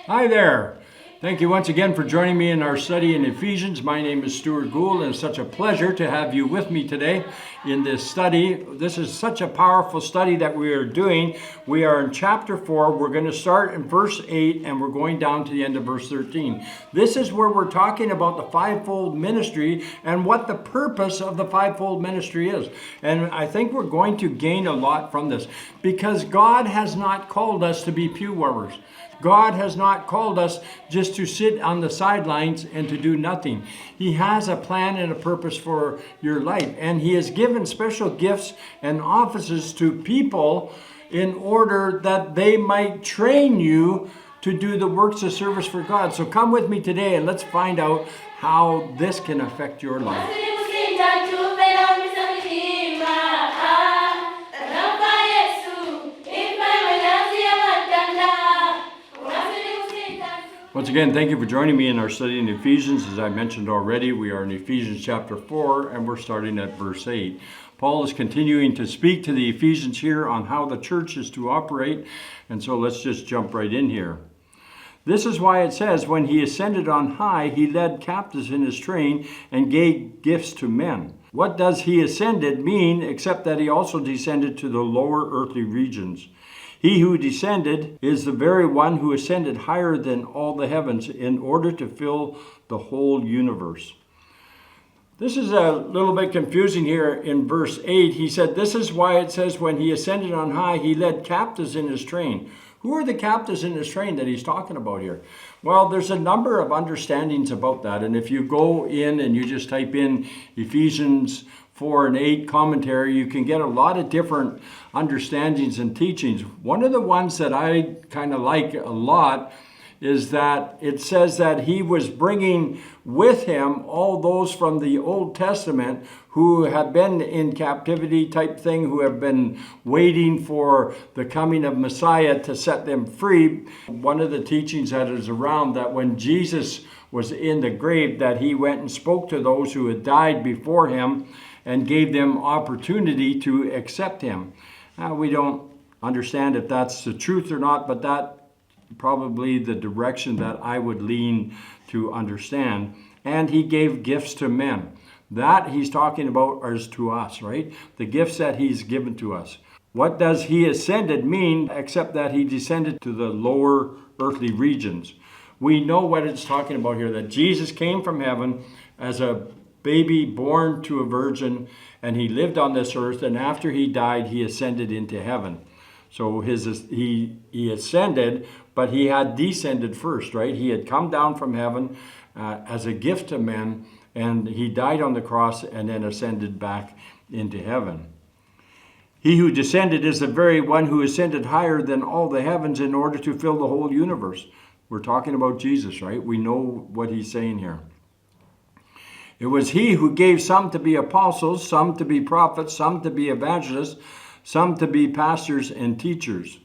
Hi there. Thank you once again for joining me in our study in Ephesians. My name is Steward Gould, and it's such a pleasure to have you with me today in this study. This is such a powerful study that we are doing. We are in chapter 4. We're going to start in verse 8, and we're going down to the end of verse 13. This is where we're talking about the fivefold ministry and what the purpose of the fivefold ministry is. And I think we're going to gain a lot from this because God has not called us to be pew warmers. God has not called us just to sit on the sidelines and to do nothing. He has a plan and a purpose for your life. And He has given special gifts and offices to people in order that they might train you to do the works of service for God. So come with me today and let's find out how this can affect your life. Once again, thank you for joining me in our study in Ephesians. As I mentioned already, we are in Ephesians chapter 4, and we're starting at verse 8. Paul is continuing to speak to the Ephesians here on how the church is to operate, and so let's just jump right in here. This is why it says, when He ascended on high, He led captives in His train and gave gifts to men. What does He ascended mean, except that He also descended to the lower earthly regions? He who descended is the very one who ascended higher than all the heavens in order to fill the whole universe. This is a little bit confusing here in verse 8. He said, this is why it says, when He ascended on high, He led captives in His train. Who are the captives in His train that He's talking about here? Well, there's a number of understandings about that. And if you go in and you just type in Ephesians 4 and 8 commentary, you can get a lot of different understandings and teachings. One of the ones that I kind of like a lot is that it says that He was bringing with Him all those from the Old Testament who have been in captivity type thing, who have been waiting for the coming of Messiah to set them free. One of the teachings that is around that when Jesus was in the grave, that He went and spoke to those who had died before Him and gave them opportunity to accept Him. Now, we don't understand if that's the truth or not, but that probably the direction that I would lean to understand. And He gave gifts to men. That He's talking about is to us, right? The gifts that He's given to us. What does He ascended mean, except that He descended to the lower earthly regions? We know what it's talking about here, that Jesus came from heaven as a baby born to a virgin, and He lived on this earth, and after He died, He ascended into heaven. So he ascended, but He had descended first, right? He had come down from heaven as a gift to men, and He died on the cross and then ascended back into heaven. He who descended is the very one who ascended higher than all the heavens in order to fill the whole universe. We're talking about Jesus, right? We know what He's saying here. It was He who gave some to be apostles, some to be prophets, some to be evangelists, some to be pastors and teachers.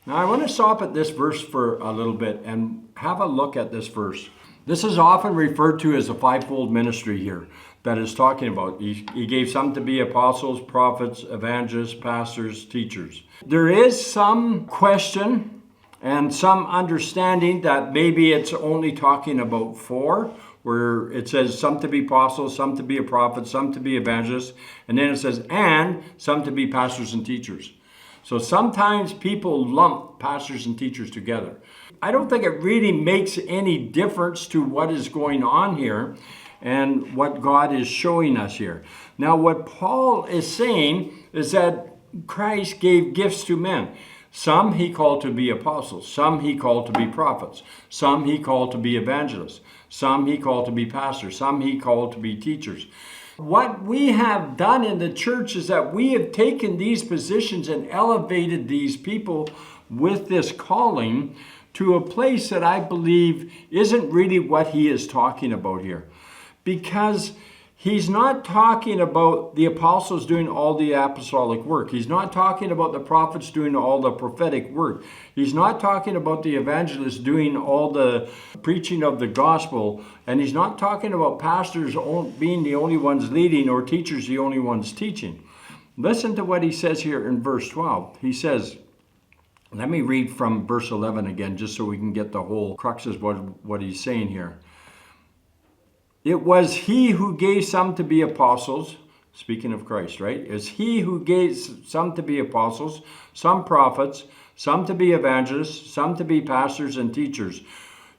Now I want to stop at this verse for a little bit and have a look at this verse. This is often referred to as a fivefold ministry here that is talking about. He gave some to be apostles, prophets, evangelists, pastors, teachers. There is some question and some understanding that maybe it's only talking about 4, where it says some to be apostles, some to be a prophet, some to be evangelists, and then it says, and some to be pastors and teachers. So sometimes people lump pastors and teachers together. I don't think it really makes any difference to what is going on here and what God is showing us here. Now, what Paul is saying is that Christ gave gifts to men. Some He called to be apostles, some He called to be prophets, some He called to be evangelists, some He called to be pastors, some He called to be teachers. What we have done in the church is that we have taken these positions and elevated these people with this calling to a place that I believe isn't really what he is talking about here. Because He's not talking about the apostles doing all the apostolic work. He's not talking about the prophets doing all the prophetic work. He's not talking about the evangelists doing all the preaching of the gospel. And he's not talking about pastors being the only ones leading or teachers the only ones teaching. Listen to what he says here in verse 12. He says, let me read from verse 11 again, just so we can get the whole crux of what he's saying here. It was he who gave some to be apostles, speaking of Christ, right? It's he who gave some to be apostles, some prophets, some to be evangelists, some to be pastors and teachers,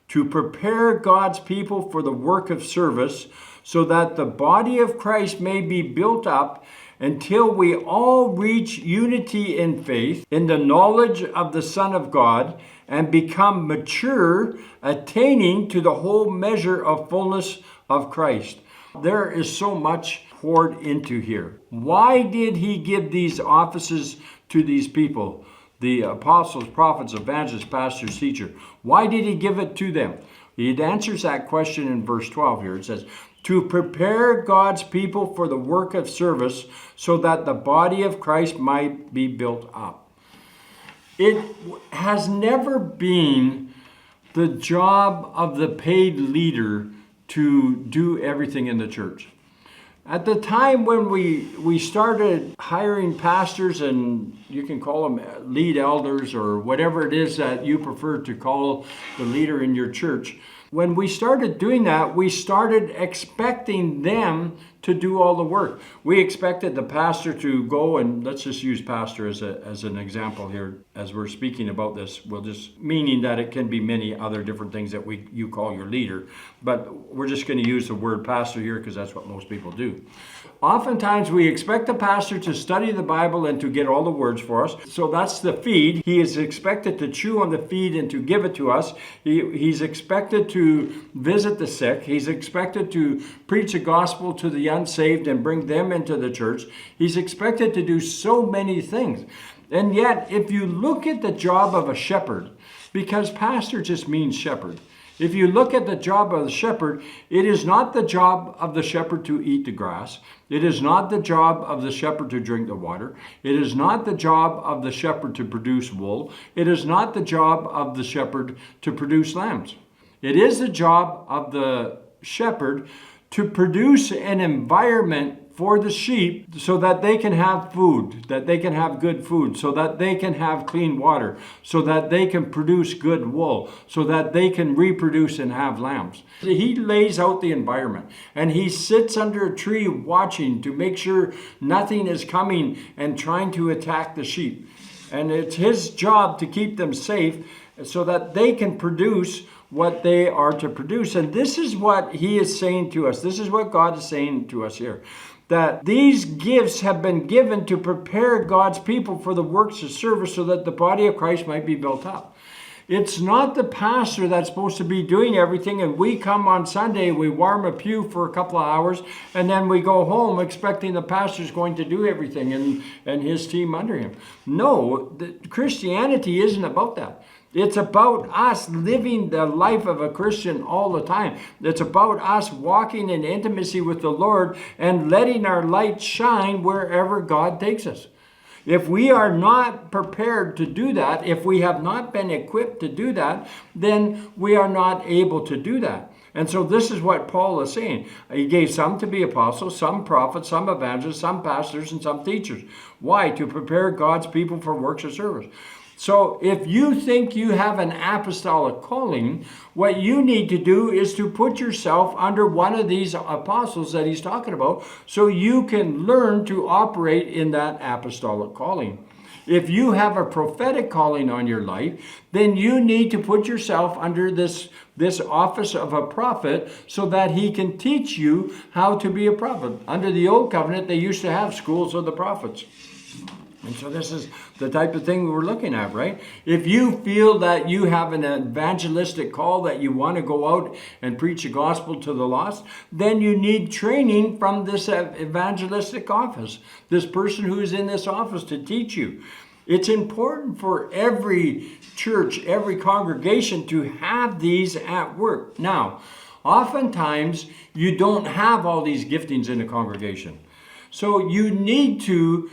to prepare God's people for the work of service, so that the body of Christ may be built up until we all reach unity in faith, in the knowledge of the Son of God, and become mature, attaining to the whole measure of fullness of Christ. There is so much poured into here. Why did he give these offices to these people? The apostles, prophets, evangelists, pastors, teachers. Why did he give it to them? He answers that question in verse 12 here. It says, to prepare God's people for the work of service, so that the body of Christ might be built up. It has never been the job of the paid leader to do everything in the church. At the time when we started hiring pastors, and you can call them lead elders or whatever it is that you prefer to call the leader in your church, when we started doing that, we started expecting them to do all the work. We expected the pastor to go, and let's just use pastor as an example here as we're speaking about this. We'll just, meaning that it can be many other different things that you call your leader, but we're just going to use the word pastor here because that's what most people do. Oftentimes we expect the pastor to study the Bible and to get all the words for us. So that's the feed. He is expected to chew on the feed and to give it to us. He's expected to visit the sick. He's expected to preach the gospel to the unsaved and bring them into the church. He's expected to do so many things. And yet, if you look at the job of a shepherd, because pastor just means shepherd, if you look at the job of the shepherd, it is not the job of the shepherd to eat the grass. It is not the job of the shepherd to drink the water. It is not the job of the shepherd to produce wool. It is not the job of the shepherd to produce lambs. It is the job of the shepherd to produce an environment for the sheep so that they can have food, that they can have good food, so that they can have clean water, so that they can produce good wool, so that they can reproduce and have lambs. He lays out the environment, and he sits under a tree watching to make sure nothing is coming and trying to attack the sheep. And it's his job to keep them safe so that they can produce what they are to produce. And this is what he is saying to us. This is what God is saying to us here. That these gifts have been given to prepare God's people for the works of service so that the body of Christ might be built up. It's not the pastor that's supposed to be doing everything, and we come on Sunday, we warm a pew for a couple of hours, and then we go home expecting the pastor's going to do everything and his team under him. No, Christianity isn't about that. It's about us living the life of a Christian all the time. It's about us walking in intimacy with the Lord and letting our light shine wherever God takes us. If we are not prepared to do that, if we have not been equipped to do that, then we are not able to do that. And so this is what Paul is saying. He gave some to be apostles, some prophets, some evangelists, some pastors, and some teachers. Why? To prepare God's people for works of service. So if you think you have an apostolic calling, what you need to do is to put yourself under one of these apostles that he's talking about so you can learn to operate in that apostolic calling. If you have a prophetic calling on your life, then you need to put yourself under this office of a prophet so that he can teach you how to be a prophet. Under the old covenant, they used to have schools of the prophets. And so this is the type of thing we're looking at, right? If you feel that you have an evangelistic call, that you want to go out and preach the gospel to the lost, then you need training from this evangelistic office, this person who is in this office to teach you. It's important for every church, every congregation to have these at work. Now, Oftentimes, you don't have all these giftings in a congregation. So you need to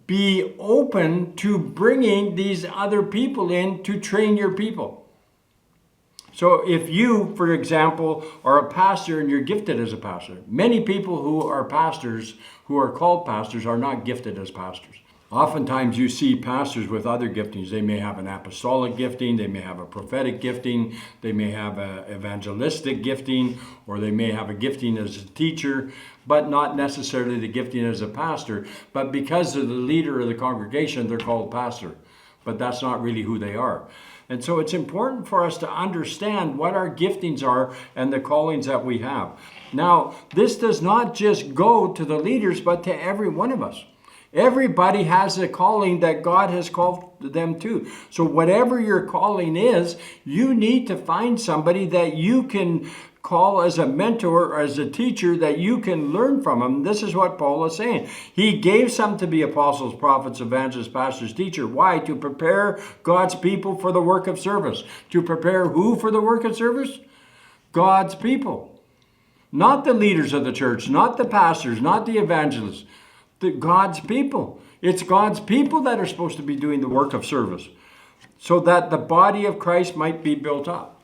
be open to bringing these other people in to train your people. So if you, for example, are a pastor and you're gifted as a pastor, many people who are pastors, who are called pastors, are not gifted as pastors. Oftentimes you see pastors with other giftings. They may have an apostolic gifting, they may have a prophetic gifting, they may have an evangelistic gifting, or they may have a gifting as a teacher, but not necessarily the gifting as a pastor. But because they're the leader of the congregation, they're called pastor. But that's not really who they are. And so it's important for us to understand what our giftings are and the callings that we have. Now, this does not just go to the leaders, but to every one of us. Everybody has a calling that God has called them to. So whatever your calling is, you need to find somebody that you can call as a mentor or as a teacher that you can learn from them. This is what Paul is saying. He gave some to be apostles, prophets, evangelists, pastors, teachers. Why? To prepare God's people for the work of service. To prepare who for the work of service? God's people. Not the leaders of the church, not the pastors, not the evangelists. God's people. It's God's people that are supposed to be doing the work of service so that the body of Christ might be built up.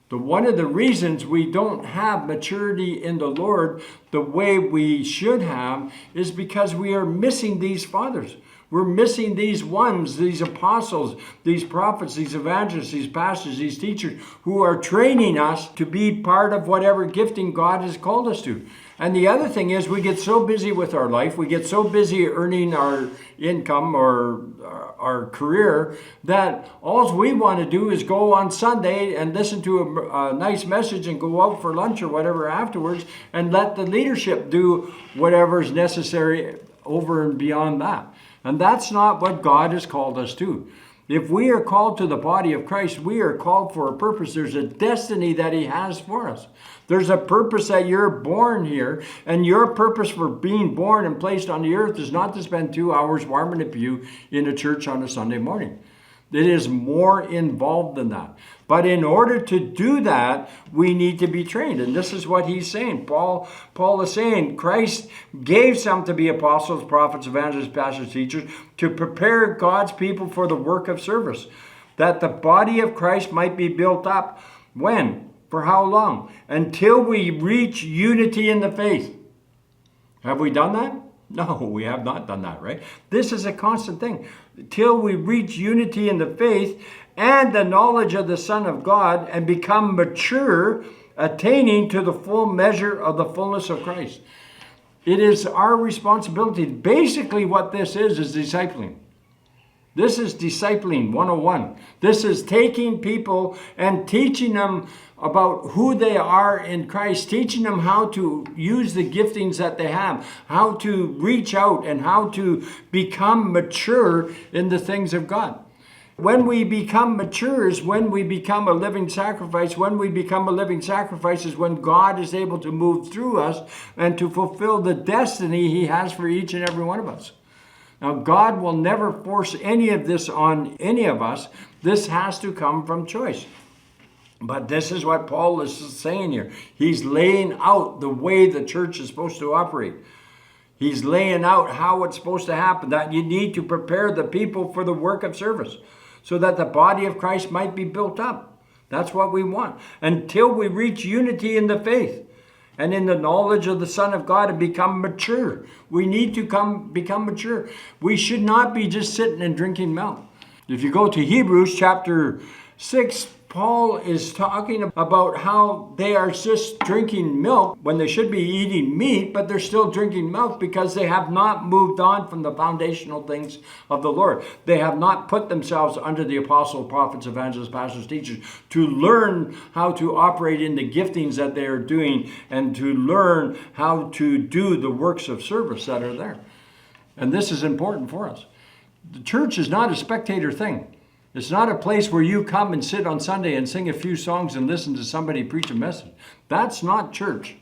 One of the reasons we don't have maturity in the Lord the way we should have is because we are missing these fathers. We're missing these ones, these apostles, these prophets, these evangelists, these pastors, these teachers who are training us to be part of whatever gifting God has called us to. And the other thing is we get so busy with our life, we get so busy earning our income or our career that all we want to do is go on Sunday and listen to a nice message and go out for lunch or whatever afterwards and let the leadership do whatever is necessary over and beyond that. And that's not what God has called us to. If we are called to the body of Christ, we are called for a purpose. There's a destiny that He has for us. There's a purpose that you're born here, and your purpose for being born and placed on the earth is not to spend 2 hours warming a pew in a church on a Sunday morning. It is more involved than that. But in order to do that, we need to be trained. And this is what he's saying. Paul is saying Christ gave some to be apostles, prophets, evangelists, pastors, teachers, to prepare God's people for the work of service, that the body of Christ might be built up. When? For how long? Until we reach unity in the faith. Have we done that? No, we have not done that, right? This is a constant thing. Till we reach unity in the faith and the knowledge of the Son of God and become mature, attaining to the full measure of the fullness of Christ. It is our responsibility. Basically what this is discipling. This is discipling 101. This is taking people and teaching them about who they are in Christ, teaching them how to use the giftings that they have, how to reach out and how to become mature in the things of God. When we become mature is when we become a living sacrifice. When we become a living sacrifice is when God is able to move through us and to fulfill the destiny He has for each and every one of us. Now, God will never force any of this on any of us. This has to come from choice. But this is what Paul is saying here. He's laying out the way the church is supposed to operate. He's laying out how it's supposed to happen, that you need to prepare the people for the work of service so that the body of Christ might be built up. That's what we want. Until we reach unity in the faith and in the knowledge of the Son of God and become mature. We need to become mature. We should not be just sitting and drinking milk. If you go to Hebrews chapter 6, Paul is talking about how they are just drinking milk when they should be eating meat, but they're still drinking milk because they have not moved on from the foundational things of the Lord. They have not put themselves under the apostles, prophets, evangelists, pastors, teachers to learn how to operate in the giftings that they are doing and to learn how to do the works of service that are there. And this is important for us. The church is not a spectator thing. It's not a place where you come and sit on Sunday and sing a few songs and listen to somebody preach a message. That's not church.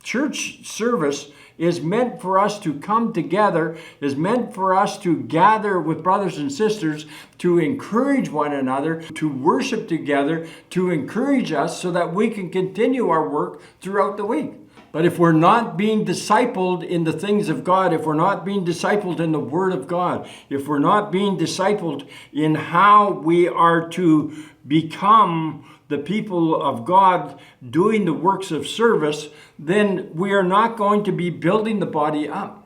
Church service is meant for us to come together, is meant for us to gather with brothers and sisters, to encourage one another, to worship together, to encourage us so that we can continue our work throughout the week. But if we're not being discipled in the things of God, if we're not being discipled in the Word of God, if we're not being discipled in how we are to become the people of God doing the works of service, then we are not going to be building the body up.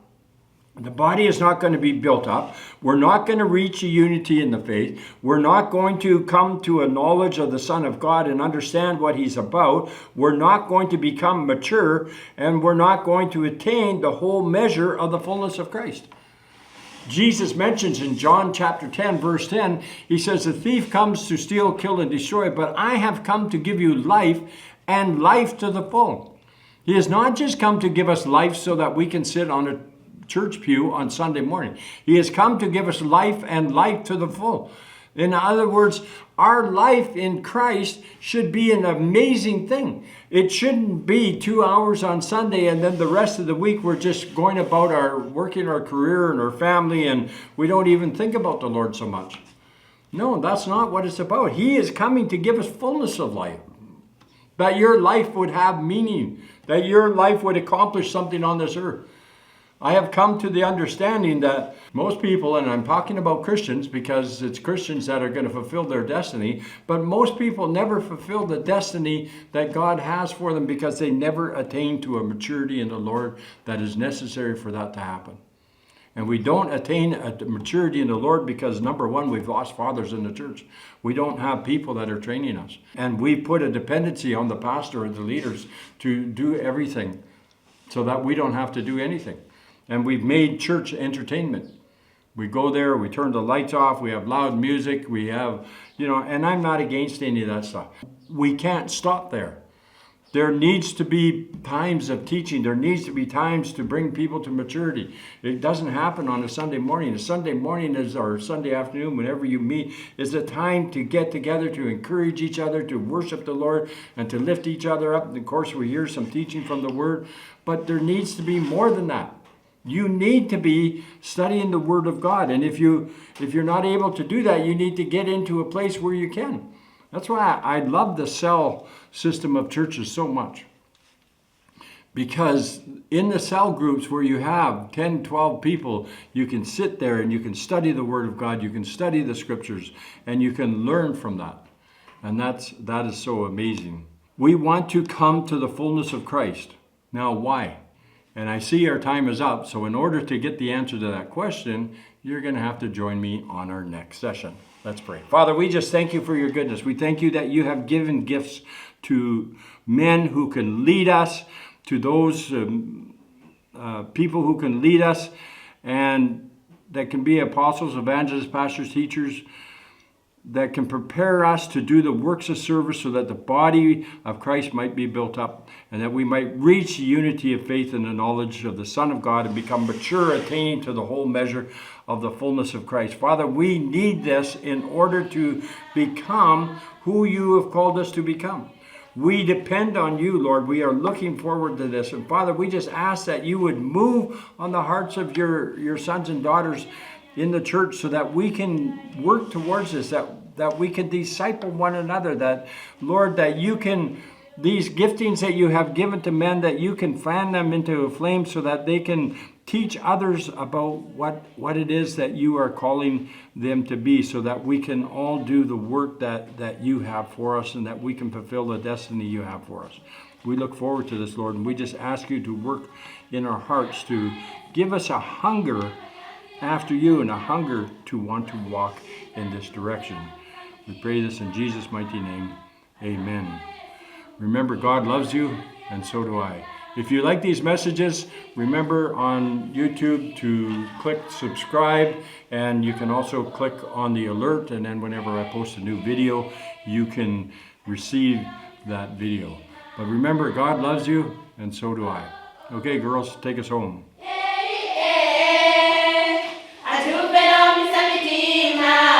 The body is not going to be built up. We're not going to reach a unity in the faith. We're not going to come to a knowledge of the Son of God and understand what He's about. We're not going to become mature, and we're not going to attain the whole measure of the fullness of Christ. Jesus mentions in John chapter 10, verse 10, He says, the thief comes to steal, kill, and destroy, but I have come to give you life, and life to the full. He has not just come to give us life so that we can sit on a church pew on Sunday morning. He has come to give us life, and life to the full. In other words, our life in Christ should be an amazing thing. It shouldn't be 2 hours on Sunday and then the rest of the week we're just going about working our career and our family, and we don't even think about the Lord so much. No, that's not what it's about. He is coming to give us fullness of life. That your life would have meaning. That your life would accomplish something on this earth. I have come to the understanding that most people, and I'm talking about Christians because it's Christians that are going to fulfill their destiny, but most people never fulfill the destiny that God has for them because they never attain to a maturity in the Lord that is necessary for that to happen. And we don't attain a maturity in the Lord because, number one, we've lost fathers in the church. We don't have people that are training us. And we put a dependency on the pastor or the leaders to do everything so that we don't have to do anything. And we've made church entertainment. We go there, we turn the lights off, we have loud music, we have, and I'm not against any of that stuff. We can't stop there. There needs to be times of teaching. There needs to be times to bring people to maturity. It doesn't happen on a Sunday morning. A Sunday morning or Sunday afternoon, whenever you meet, is a time to get together, to encourage each other, to worship the Lord, and to lift each other up. And of course, we hear some teaching from the Word, but there needs to be more than that. You need to be studying the Word of God. And if you're not able to do that, you need to get into a place where you can. That's why I love the cell system of churches so much. Because in the cell groups where you have 10, 12 people, you can sit there and you can study the Word of God, you can study the Scriptures, and you can learn from that. And that is so amazing. We want to come to the fullness of Christ. Now, why? And I see our time is up, so in order to get the answer to that question, you're going to have to join me on our next session. Let's pray. Father, we just thank you for your goodness. We thank you that you have given gifts to men who can lead us, to those people who can lead us, and that can be apostles, evangelists, pastors, teachers, that can prepare us to do the works of service so that the body of Christ might be built up and that we might reach the unity of faith and the knowledge of the Son of God and become mature, attaining to the whole measure of the fullness of Christ. Father, we need this in order to become who you have called us to become. We depend on you, Lord. We are looking forward to this. And Father, we just ask that you would move on the hearts of your sons and daughters in the church so that we can work towards this, that we can disciple one another, that, Lord, that you can, these giftings that you have given to men, that you can fan them into a flame so that they can teach others about what it is that you are calling them to be, so that we can all do the work that you have for us and that we can fulfill the destiny you have for us. We look forward to this, Lord, and we just ask you to work in our hearts to give us a hunger after you and a hunger to want to walk in this direction. We pray this in Jesus' mighty name. Amen. Remember, God loves you, and so do I. If you like these messages, remember on YouTube to click subscribe, and you can also click on the alert, and then whenever I post a new video, you can receive that video. But remember, God loves you, and so do I. Okay, girls, take us home. Atupenda msamitima